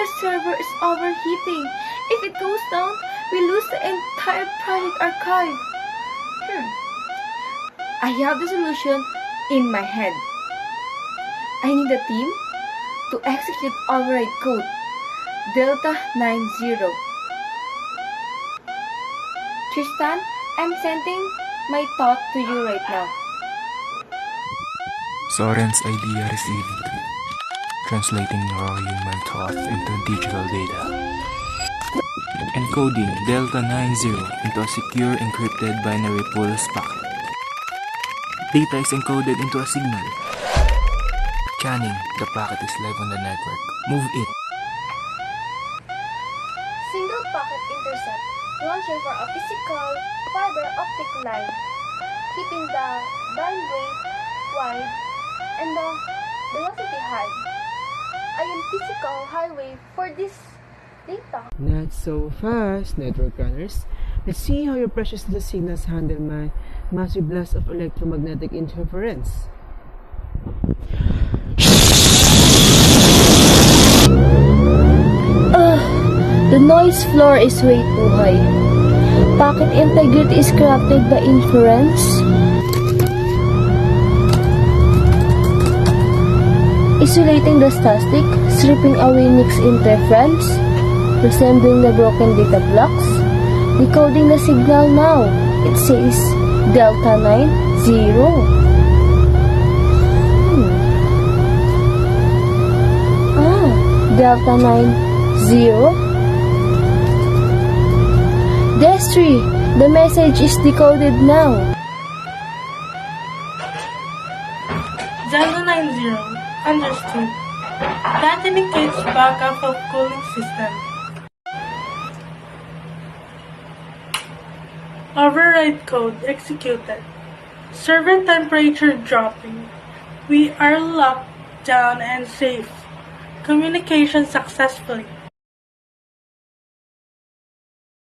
our server is overheating. If it goes down, we lose the entire project archive. I have the solution in my head. I need a team to execute override code Delta 90. Tristan, I'm sending my thought to you right now. Soren's idea received, translating raw human thought into digital data. Encoding Delta 90 into a secure encrypted binary pulse packet. Data is encoded into a signal. Channing, the packet is live on the network. Move it. Single packet intercept, launching for a physical fiber optic line, keeping the bandwidth wide and the velocity high. I am physical highway for this data. Not so fast, network runners. Let's see how your precious data signals handle my massive blast of electromagnetic interference. The noise floor is way too high. Packet integrity is corrupted by inference. Isolating the static, stripping away mixed interference, resembling the broken data blocks, decoding the signal now. It says Delta 90. Delta 90. Destry, the message is decoded now. Delta 90, understood. That indicates backup of cooling system. Override code executed. Server temperature dropping. We are locked down and safe. Communication successfully.